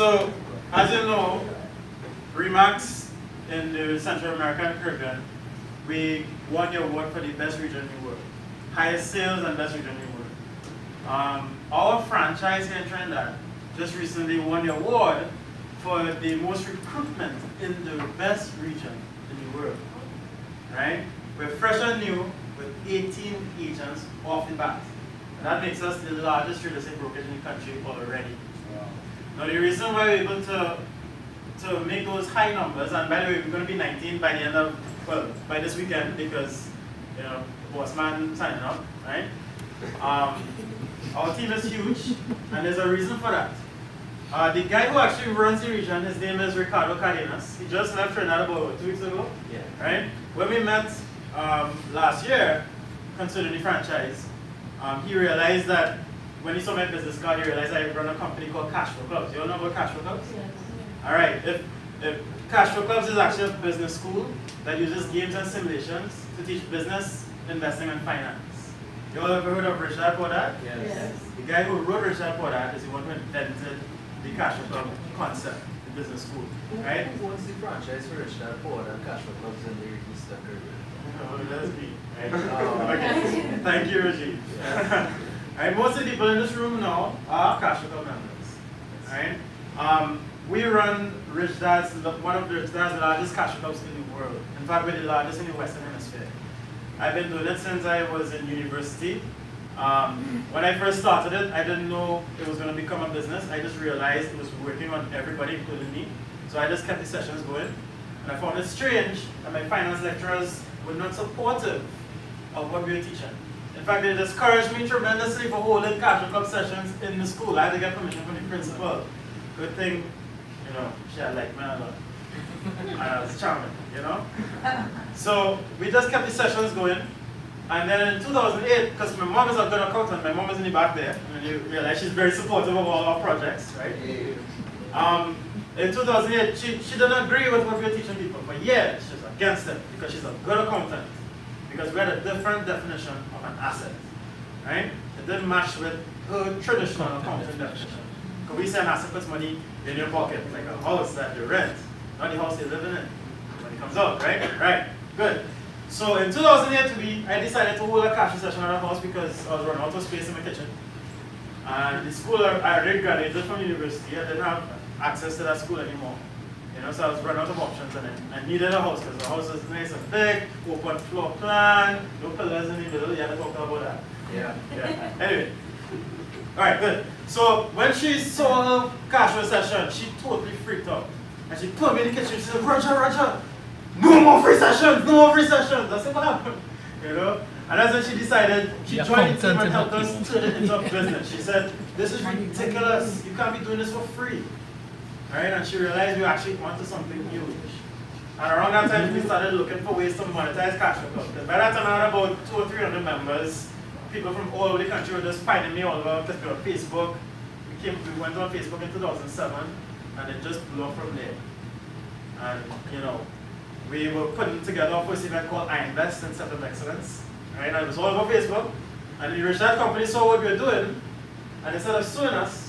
So, as you know, Remax in the Central American Caribbean, we won the award for the best region in the world. Highest sales and best region in the world. Our franchise here in Trinidad just recently won the award for the most recruitment in the best region in the world. Right? We're fresh and new with 18 agents off the bat. And that makes us the largest real estate brokerage in the country already. Wow. Now the reason why we're able to make those high numbers, and by the way, we're going to be 19 by the end of, well, by this weekend because, you know, the boss man signing up, right? Our team is huge, and there's a reason for that. The guy who actually runs the region, his name is Ricardo Cardenas. He just left Trinidad about 2 weeks ago, yeah. Right? When we met last year, considering the franchise, he realized that when he saw my business card, he realized I run a company called Cash Flow Clubs. You all know about Cash Flow Clubs? Yes. All right. If Cash Flow Clubs is actually a business school that uses games and simulations to teach business, investing, and finance. You all ever heard of Rich Dad Poor Dad? Yes. The guy who wrote Rich Dad Poor Dad is the one who invented the Cash Flow Club concept, the business school. Right? Who owns the franchise for Rich Dad Poor Dad Cash Flow Clubs in the Eastern Caribbean? Oh, that's me. Right? Okay. Thank you, Rajiv. Yeah. Right, most of the people in this room now are Cash Flow Club members. Right? We run Rich Dad's, one of the Rich Dad's largest cash flow clubs in the world. In fact, we're the largest in the Western Hemisphere. I've been doing it since I was in university. When I first started it, I didn't know it was going to become a business. I just realized it was working on everybody, including me. So I just kept the sessions going. And I found it strange that my finance lecturers were not supportive of what we were teaching. In fact, they discouraged me tremendously for holding cash flow club sessions in the school. I had to get permission from the principal. Good thing, you know, she had liked me a lot. And I was charming, you know? So we just kept the sessions going. And then in 2008, because my mom is a good accountant, my mom is in the back there, and you realize she's very supportive of all our projects, right? In 2008, she didn't agree with what we were teaching people. For years, she was against it because she's a good accountant. Because we had a different definition of an asset, right? It didn't match with her traditional accounting definition. Because we say an asset puts money in your pocket, like a house that you rent, not the house you're living in when it comes out, right? Right, good. So in 2008, I decided to hold a cash session at our house because I was running out of space in my kitchen. And the school I already graduated from university, I didn't have access to that school anymore. You know, so I was running out of options, and I needed a house because the house is nice and big, open floor plan, no pillars in the middle. You had to talk about that. Yeah. Anyway, all right, good. So when she saw her cash flow session, she totally freaked out, and she told me in the kitchen. She said, "Roger, no more free sessions, no more free sessions." I said, "What happened?" You know. And that's when she decided. She joined the team and helped us turn it into a business. She said, "This is ridiculous. You can't be doing this for free." Right? And she realized we actually wanted something huge. And around that time, we started looking for ways to monetize Cash Flow Club. Because by that time, I had about 200 or 300 members. People from all over the country were just finding me all over because we were on Facebook. We went on Facebook in 2007, and it just blew up from there. And, you know, we were putting together our first event called I Invest in Center of Excellence. Right? And it was all over Facebook. And the Rich Dad company saw what we were doing, and instead of suing us,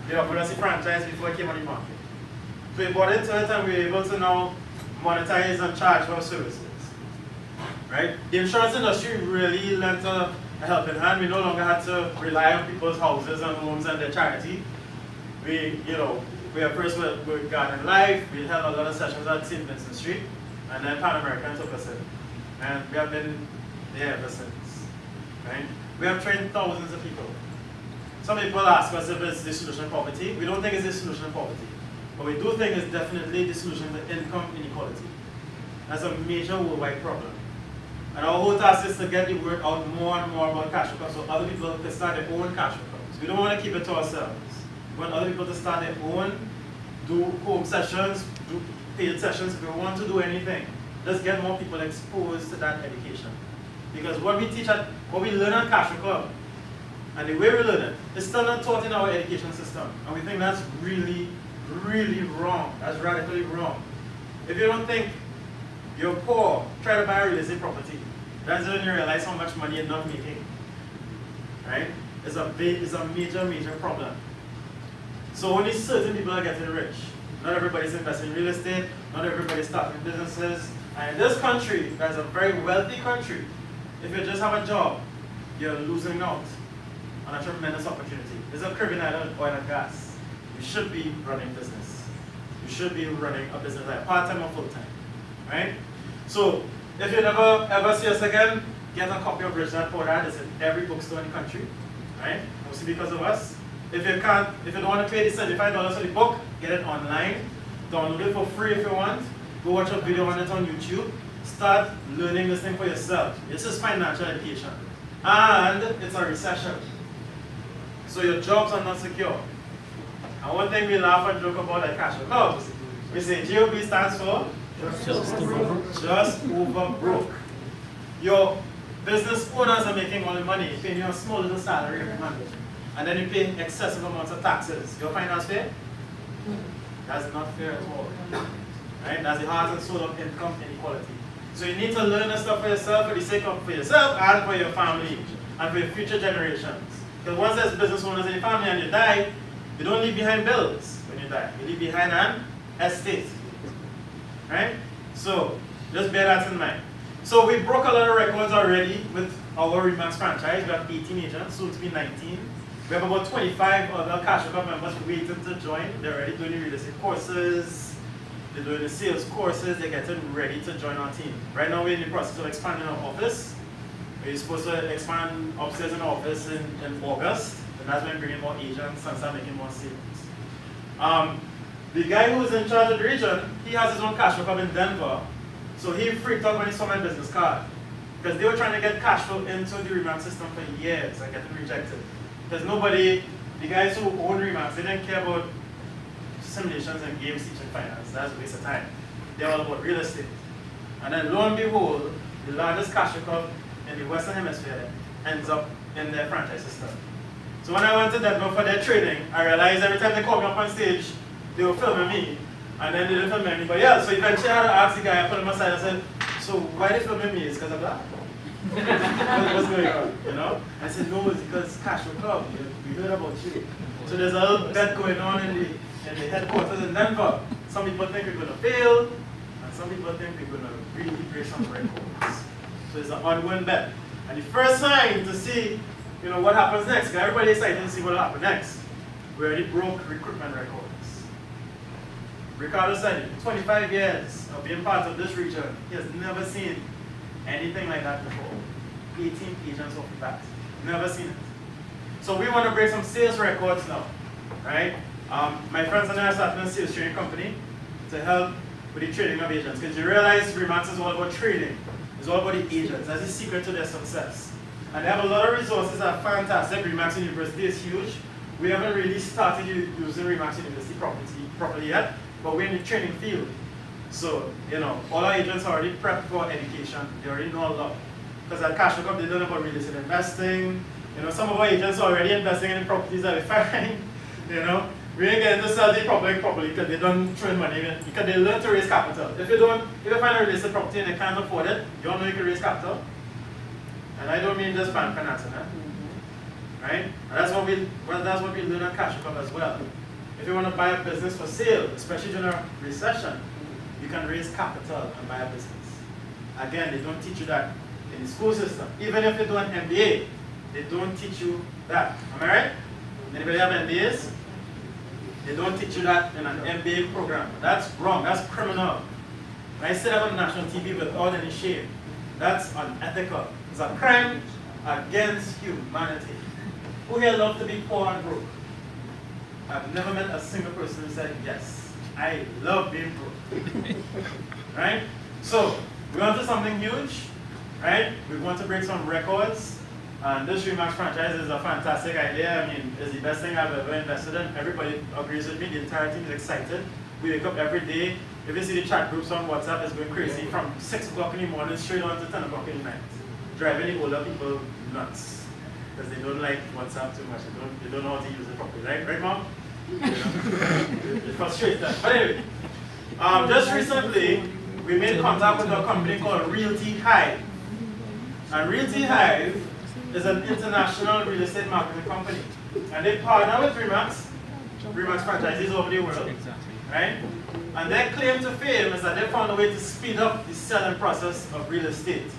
they offered us a franchise before it came on the market. So we bought into it, and we were able to now monetize and charge for our services. Right? The insurance industry really lent a helping hand. We no longer had to rely on people's houses and homes and their charity. We were first with Garden Life. We held a lot of sessions at St. Vincent Street, and then Pan American took us in. And we have been there ever since. Right? We have trained thousands of people. Some people ask us if it's the solution to poverty. We don't think it's the solution to poverty. But we do think it's definitely the solution to income inequality. That's a major worldwide problem. And our whole task is to get the word out more and more about cash flow clubs so other people can start their own cash flow clubs. We don't want to keep it to ourselves. We want other people to start their own, do home sessions, do paid sessions. If we want to do anything, let's get more people exposed to that education. Because what we learn at Cash Flow Club, and the way we learn it, is still not taught in our education system. And we think that's really, really wrong. That's radically wrong. If you don't think you're poor, try to buy a real estate property. That's when you realize how much money you're not making. Right? It's a major, major problem. So only certain people are getting rich. Not everybody's investing in real estate, not everybody's starting businesses. And in this country, that's a very wealthy country, if you just have a job, you're losing out on a tremendous opportunity. There's a Caribbean island, oil and gas. You should be running business. You should be running a business like part-time or full-time, right? So if you never ever see us again, get a copy of Rich Dad Poor Dad. It's in every bookstore in the country, right? Mostly because of us. If you don't want to pay the $75 for the book, get it online. Download it for free if you want. Go watch a video on it on YouTube. Start learning this thing for yourself. This is financial education. And it's a recession. So your jobs are not secure. And one thing we laugh and joke about at Cash Clubs, we say JOB stands for just over broke. Your business owners are making all the money, paying you a small little salary every month. And then you pay excessive amounts of taxes. Your finance fair? That's not fair at all. Right? That's the heart and soul of income inequality. So you need to learn this stuff for yourself, for the sake of for yourself and for your family and for your future generations. Because once there's business owners in your family and you die, you don't leave behind bills when you die. You leave behind an estate. Right? So just bear that in mind. So we broke a lot of records already with our Remax franchise. We have 18 agents, soon to be 19. We have about 25 other Cash Club members waiting to join. They're already doing the real estate courses. They're doing the sales courses. They're getting ready to join our team. Right now we're in the process of expanding our office. We're supposed to expand upstairs in our office in August. And that's when we bring in more agents and start making more sales. The guy who's in charge of the region, he has his own cash flow club in Denver. So he freaked out when he saw my business card. Because they were trying to get cash flow into the Remax system for years and getting rejected. Because nobody, the guys who own Remax, they didn't care about simulations and games teaching finance. That's a waste of time. They're all about real estate. And then lo and behold, the largest cash flow club in the Western Hemisphere ends up in their franchise system. So when I went to Denver for their training, I realized every time they called me up on stage, they were filming me, and then they didn't film anybody else. So eventually I had to ask the guy, I put him aside, I said, so why are they filming me? It's because I'm black? What's going on, you know? I said, no, it's because Cash Flow Club, we heard about you. So there's a little bet going on in the headquarters in Denver. Some people think we're going to fail, and some people think we're going to really break some records. So it's an ongoing bet. And the first sign to see, you know, what happens next, because everybody's excited to see what will happen next. We already broke recruitment records. Ricardo said it, 25 years of being part of this region, he has never seen anything like that before. 18 agents off the bat. Never seen it. So we want to break some sales records now, right? My friends and I are starting a sales training company to help with the training of agents. Because you realize Remax is all about trading. It's all about the agents. That's the secret to their success. And they have a lot of resources that are fantastic. Remax University is huge. We haven't really started using Remax University properly yet, but we're in the training field. So, you know, all our agents are already prepped for education. They already know a lot. Because at Cash Club, they learn about real estate investing. You know, some of our agents are already investing in properties that we find. You know, we ain't getting to sell the properly because they don't throw in money. Because they learn to raise capital. If you find a real estate property and they can't afford it, you don't know you can raise capital. And I don't mean just bank financing, right? And that's what we learn at Cash Club as well. If you want to buy a business for sale, especially during a recession, you can raise capital and buy a business. Again, they don't teach you that in the school system. Even if you do an MBA, they don't teach you that. Am I right? Anybody have MBAs? They don't teach you that in an MBA program. That's wrong. That's criminal. And I said that on national TV without any shame. That's unethical. It's a crime against humanity. Who here love to be poor and broke? I've never met a single person who said, yes, I love being broke. Right? So, we want to do something huge, right? We want to break some records. And this Remax franchise is a fantastic idea. I mean, it's the best thing I've ever invested in. Everybody agrees with me. The entire team is excited. We wake up every day. If you see the chat groups on WhatsApp, it's going crazy from 6 o'clock in the morning straight on to 10 o'clock in the night. Driving the older people nuts. Because they don't like WhatsApp too much. They don't know how to use it properly. Right, Mom? You know? It frustrates them. But anyway, just recently, we made contact with a company called Realty Hive. And Realty Hive is an international real estate marketing company. And they partner with Remax Remax franchisees over the world. Exactly. Right? And their claim to fame is that they found a way to speed up the selling process of real estate.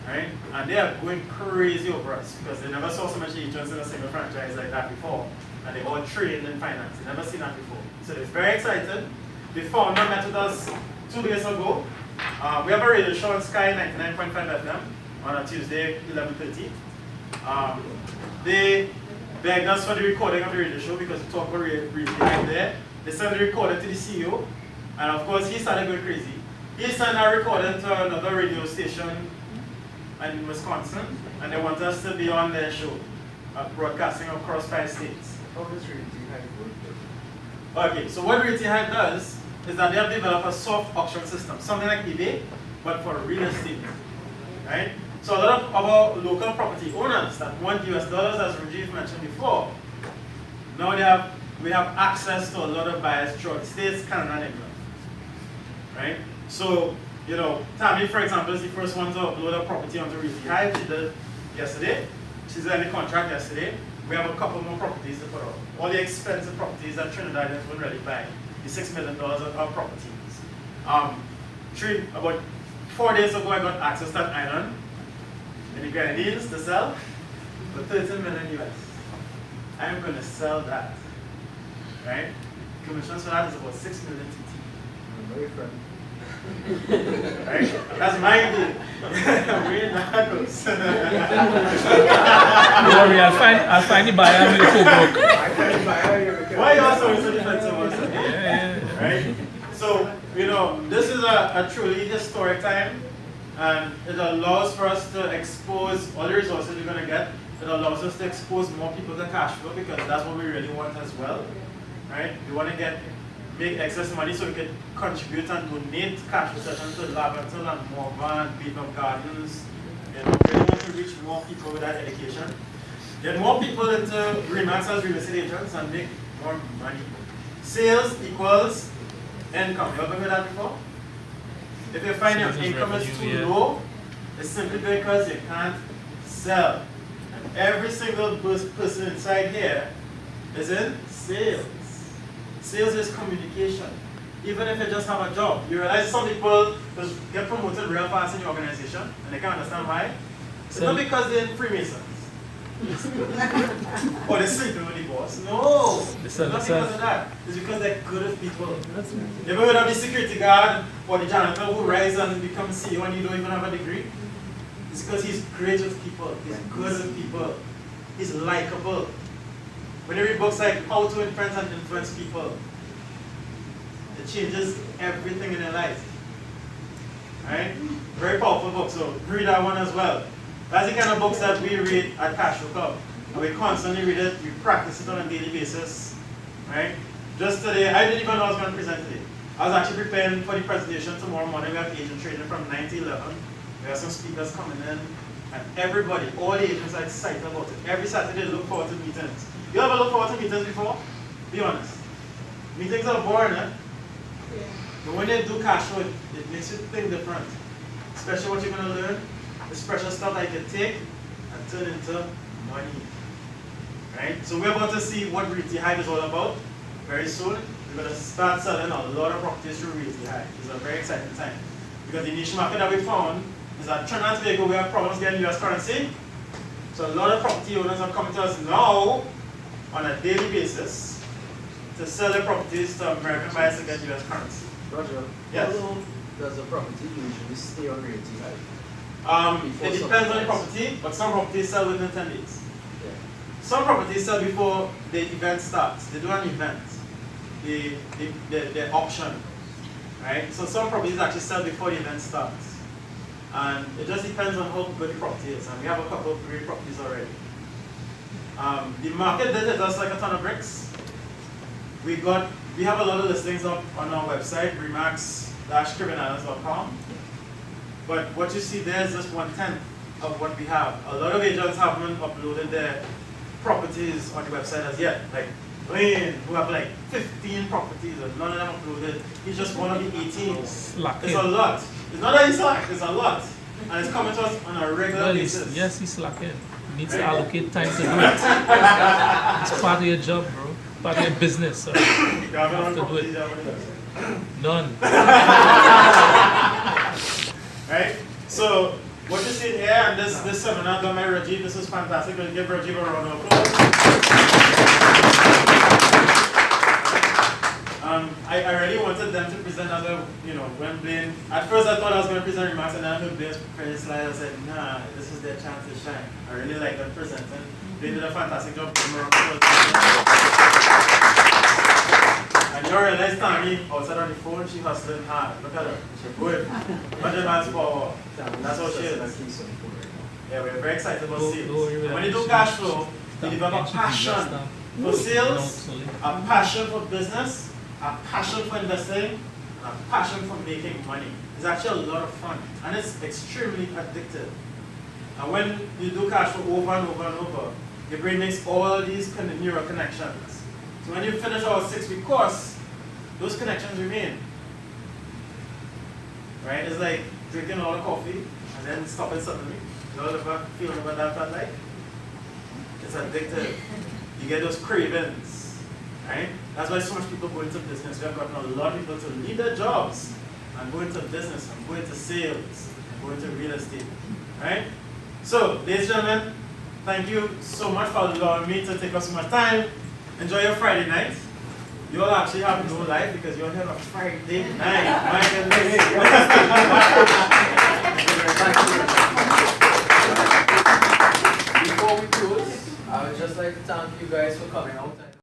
Right? And they are going crazy over us because they never saw so much agents in a single franchise like that before. And they all trained in finance. They never seen that before. So they're very excited. The founder met with us 2 days ago. We have a radio show on Sky 99.5 FM on a Tuesday, 11:30. They begged us for the recording of the radio show because we talk about real estate there. They sent the recording to the CEO, and of course he started going crazy. He sent our recording to another radio station in Wisconsin, and they want us to be on their show, broadcasting across 5 states. How does Realty Hive work? Okay, so what Realty Hive does is that they have developed a soft auction system, something like eBay, but for real estate. Right? So a lot of our local property owners that want US dollars, as Rajiv mentioned before, now we have access to a lot of buyers throughout the States, Canada, and England. Right? So, Tammy, for example, is the first one to upload a property onto Realty Hive. She did yesterday. She signed the contract yesterday. We have a couple more properties to put out. All the expensive properties that Trinidadians would really buy. The $6 million of properties. About 4 days ago, I got access to an island in the Grenadines to sell for 13 million US. I'm going to sell that. Right? Commissions for that is about 6 million TT. I'm very friendly. Right? That's my deal. We're in the handles. Don't worry, I'll find the buyer with the full book. I find the buyer here. Why are you also so defensive? Yeah. Right? So, this is a truly historic time, and it allows for us to expose all the resources we're going to get. It allows us to expose more people to cash flow because that's what we really want as well. Right? We want to make excess money so we can contribute and donate cash possession to Laventil and Morvan, Beaton Gardens. We really want to reach more people with that education. Get more people into Remax as real estate agents and make more money. Sales equals income. You ever heard that before? If you find your income is too low, it's simply because you can't sell. And every single person inside here is in sales. Sales is communication. Even if you just have a job, you realize some people just get promoted real fast in your organization, and they can't understand why. It's not because they're Freemasons. Or they're sleeping with the boss. No, it's not because of that. It's because they're good with people. You ever heard of the security guard or the janitor who rises and becomes CEO and you don't even have a degree? It's because he's great with people. He's good with people. He's likable. When you read books like How to Influence and Influence People, it changes everything in your life. Right? Very powerful book, so read that one as well. That's the kind of books that we read at Cashflow Club. And we constantly read it, we practice it on a daily basis. Right? Just today, I didn't even know I was going to present today. I was actually preparing for the presentation tomorrow morning. We have agent training from 9 to 11. We have some speakers coming in. And everybody, all the agents are excited about it. Every Saturday they look forward to meetings. You ever look forward to meetings before? Be honest. Meetings are boring, eh? Yeah. But when they do cash flow, it makes you think different. Especially what you're going to learn. This precious stuff that you can take and turn into money. Right? So we're about to see what Realty Hive is all about very soon. We're going to start selling a lot of properties through Realty Hive. It's a very exciting time. Because the niche market that we found is that Trinidad and Tobago, we have problems getting US currency. So a lot of property owners are coming to us now on a daily basis to sell their properties to American buyers to get US currency. Roger, yes. How long does a property usually stay on Realty Hive? It depends on the property, but some properties sell within 10 days. Yeah. Some properties sell before the event starts. They do an event, the auction, right? So some properties actually sell before the event starts. And it just depends on how good the property is. And we have a couple of great properties already. The market did hit us like a ton of bricks. We have a lot of listings up on our website, remax-criminals.com. But what you see there is just 1/10 of what we have. A lot of agents haven't uploaded their properties on the website as yet. Like Wayne, who have like 15 properties and none of them uploaded. He's just one of the 18. It's a lot. It's not that he's slack, it's a lot. And it's coming to us on a regular basis. Yes, he's slacking. He needs to allocate time to do it. It's part of your job, bro. part of your business. So You have it on have to do property, it. you have it on- None. Right? So, what you see here, and this seminar done by Rajiv, this is fantastic. We'll give Rajiv a round of applause. I really wanted them to present other, when Blaine, at first I thought I was going to present remarks, and then I heard Blaine's credit slide. I said, nah, this is their chance to shine. I really like them presenting. They did a fantastic job. Give them a round of applause. And you realize Tammy, outside on the phone, she hustling hard. Look at her. She's good. 100 miles per hour. That's how she is. Yeah, we're very excited about sales. When you do cash flow, you develop a passion for sales, a passion for business, a passion for investing, and a passion for making money. It's actually a lot of fun, and it's extremely addictive. And when you do cash flow over and over and over, your brain makes all these kind of neural connections. So when you finish our 6-week course, those connections remain. Right? It's like drinking all the coffee and then stopping suddenly. You know the feeling about that like? It's addictive. You get those cravings. Right? That's why so much people go into business. We have gotten a lot of people to leave their jobs and go into business and go into sales and go into real estate. Right? So, ladies and gentlemen, thank you so much for allowing me to take up so much time. Enjoy your Friday night. You all actually have no life because you're here on a Friday night. My goodness. Before we close, I would just like to thank you guys for coming out.